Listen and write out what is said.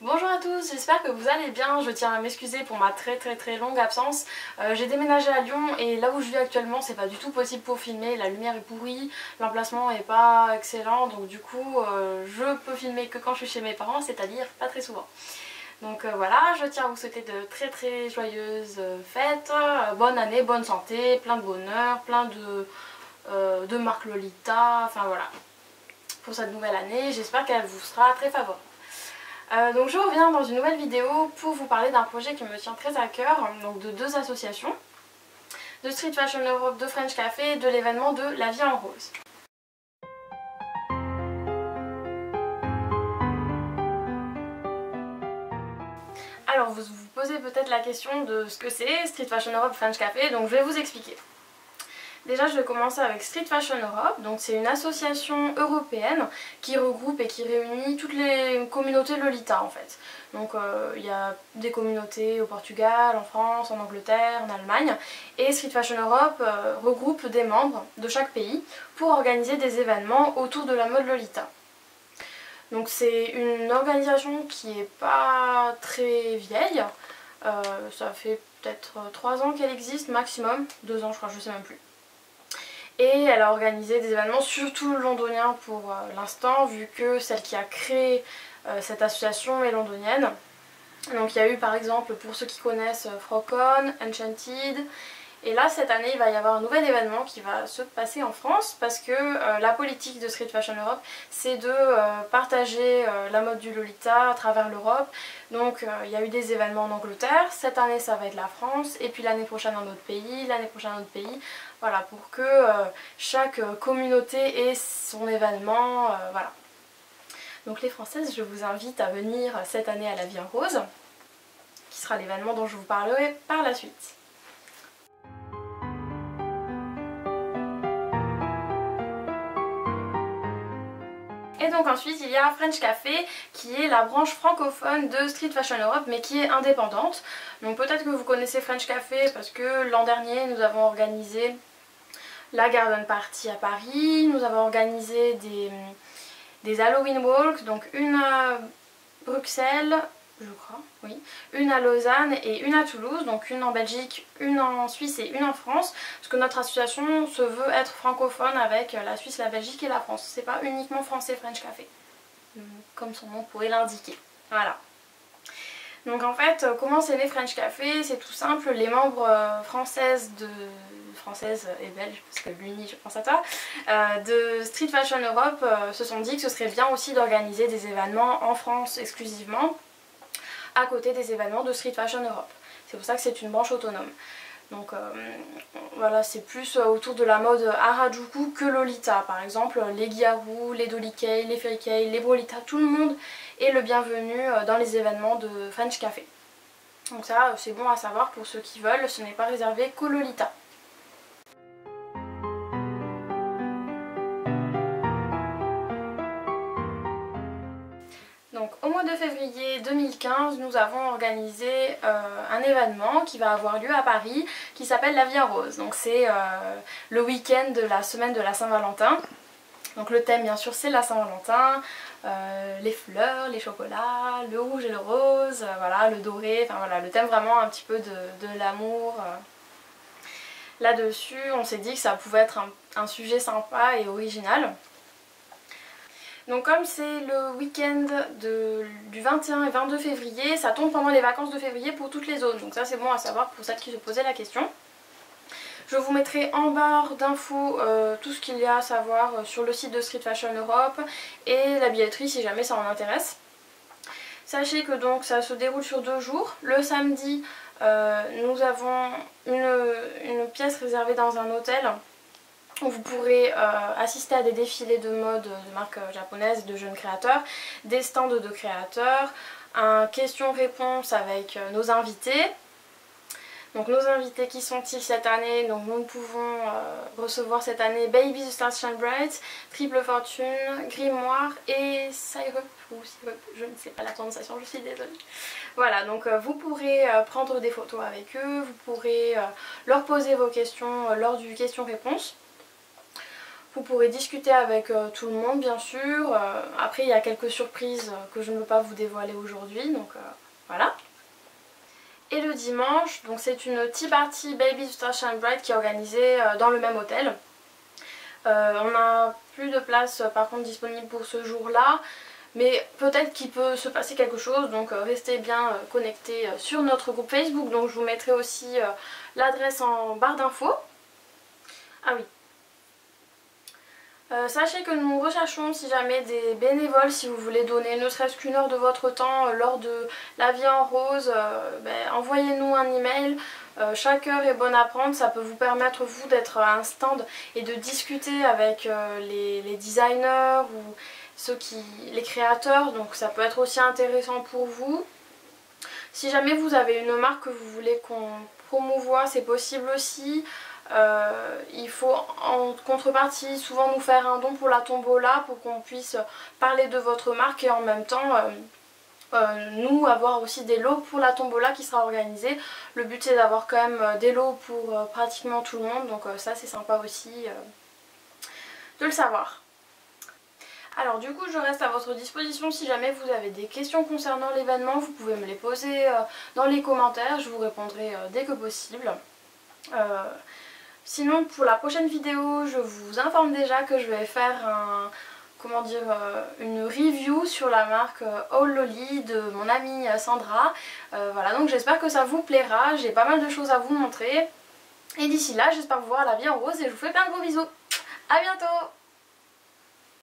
Bonjour à tous, j'espère que vous allez bien. Je tiens à m'excuser pour ma très longue absence. J'ai déménagé à Lyon et là où je vis actuellement c'est pas du tout possible pour filmer. La lumière est pourrie, l'emplacement est pas excellent, donc du coup je peux filmer que quand je suis chez mes parents, c'est-à-dire pas très souvent. Donc voilà, je tiens à vous souhaiter de très joyeuses fêtes, bonne année, bonne santé, plein de bonheur, plein de marques Lolita, enfin voilà, pour cette nouvelle année. J'espère qu'elle vous sera très favorable. Donc je reviens dans une nouvelle vidéo pour vous parler d'un projet qui me tient très à cœur, donc de deux associations, de Street Fashion Europe, de French Café et de l'événement de La Vie en Rose. Alors vous vous posez peut-être la question de ce que c'est Street Fashion Europe, French Café, donc je vais vous expliquer. Déjà je vais commencer avec Street Fashion Europe, donc c'est une association européenne qui regroupe et qui réunit toutes les communautés Lolita en fait. Donc il y a des communautés au Portugal, en France, en Angleterre, en Allemagne, et Street Fashion Europe regroupe des membres de chaque pays pour organiser des événements autour de la mode Lolita. Donc c'est une organisation qui n'est pas très vieille, ça fait peut-être 3 ans qu'elle existe maximum, 2 ans je crois, je sais même plus. Et elle a organisé des événements surtout londoniens pour l'instant, vu que celle qui a créé cette association est londonienne. Donc il y a eu par exemple, pour ceux qui connaissent, Frocon, Enchanted. Et là cette année il va y avoir un nouvel événement qui va se passer en France parce que la politique de Street Fashion Europe c'est de partager la mode du Lolita à travers l'Europe. Donc il y a eu des événements en Angleterre, cette année ça va être la France et puis l'année prochaine un autre pays, l'année prochaine un autre pays. Voilà, pour que chaque communauté ait son événement, voilà. Donc les Françaises, je vous invite à venir cette année à La Vie en Rose, qui sera l'événement dont je vous parlerai par la suite. Et donc ensuite il y a French Café qui est la branche francophone de Street Fashion Europe mais qui est indépendante. Donc peut-être que vous connaissez French Café parce que l'an dernier nous avons organisé la Garden Party à Paris, nous avons organisé des Halloween Walks, donc une à Bruxelles, je crois, oui, une à Lausanne et une à Toulouse, donc une en Belgique, une en Suisse et une en France, parce que notre association se veut être francophone avec la Suisse, la Belgique et la France. C'est pas uniquement français French Café, comme son nom pourrait l'indiquer. Voilà. Donc en fait, comment c'est né French Café? C'est tout simple, les membres françaises et belges, parce que l'Uni je pense à toi, de Street Fashion Europe se sont dit que ce serait bien aussi d'organiser des événements en France exclusivement, à côté des événements de Street Fashion Europe. C'est pour ça que c'est une branche autonome. Donc voilà, c'est plus autour de la mode Harajuku que Lolita. Par exemple, les Gyaru, les Dolly Kay, les Fairy Kay, les Brolita, tout le monde est le bienvenu dans les événements de French Café. Donc ça, c'est bon à savoir pour ceux qui veulent, ce n'est pas réservé qu'aux Lolita. Donc au mois de février 2015, nous avons organisé un événement qui va avoir lieu à Paris qui s'appelle La Vie en Rose. Donc c'est le week-end de la semaine de la Saint-Valentin. Donc le thème bien sûr c'est la Saint-Valentin, les fleurs, les chocolats, le rouge et le rose, voilà, le doré, enfin voilà, le thème vraiment un petit peu de l'amour. Là-dessus on s'est dit que ça pouvait être un sujet sympa et original. Donc comme c'est le week-end du 21 et 22 février, ça tombe pendant les vacances de février pour toutes les zones. Donc ça c'est bon à savoir pour celles qui se posaient la question. Je vous mettrai en barre d'infos tout ce qu'il y a à savoir sur le site de Street Fashion Europe et la billetterie si jamais ça en intéresse. Sachez que donc ça se déroule sur 2 jours. Le samedi, nous avons une pièce réservée dans un hôtel où vous pourrez assister à des défilés de mode de marques japonaises, de jeunes créateurs, des stands de créateurs, un question-réponse avec nos invités. Donc nos invités qui sont-ils cette année? Donc nous pouvons recevoir cette année Baby The Stars Shine Bright, Triple Fortune, Grimoire et Syrup, ou Syrup, je ne sais pas la prononciation, je suis désolée. Voilà, donc vous pourrez prendre des photos avec eux, vous pourrez leur poser vos questions lors du question-réponse. Vous pourrez discuter avec tout le monde bien sûr. Après il y a quelques surprises que je ne peux pas vous dévoiler aujourd'hui, donc voilà. Et le dimanche, donc c'est une tea party Baby Star Shine Bright qui est organisée dans le même hôtel. On n'a plus de place par contre disponible pour ce jour-là, mais peut-être qu'il peut se passer quelque chose, donc restez bien connectés sur notre groupe Facebook. Donc je vous mettrai aussi l'adresse en barre d'infos. Ah oui. Sachez que nous recherchons si jamais des bénévoles, si vous voulez donner ne serait-ce qu'une heure de votre temps lors de la vie en rose, envoyez-nous un email. Chaque heure est bonne à prendre, ça peut vous permettre vous d'être à un stand et de discuter avec les designers ou les créateurs, donc ça peut être aussi intéressant pour vous. Si jamais vous avez une marque que vous voulez qu'on promouvoie, c'est possible aussi. Il faut en contrepartie souvent nous faire un don pour la tombola pour qu'on puisse parler de votre marque et en même temps nous avoir aussi des lots pour la tombola qui sera organisée. Le but c'est d'avoir quand même des lots pour pratiquement tout le monde, donc ça c'est sympa aussi de le savoir. Alors du coup je reste à votre disposition si jamais vous avez des questions concernant l'événement, vous pouvez me les poser dans les commentaires, je vous répondrai dès que possible. Sinon pour la prochaine vidéo je vous informe déjà que je vais faire une review sur la marque All Lolly de mon amie Sandra. Voilà, donc j'espère que ça vous plaira, j'ai pas mal de choses à vous montrer. Et d'ici là j'espère vous voir à la vie en rose et je vous fais plein de gros bisous. A bientôt!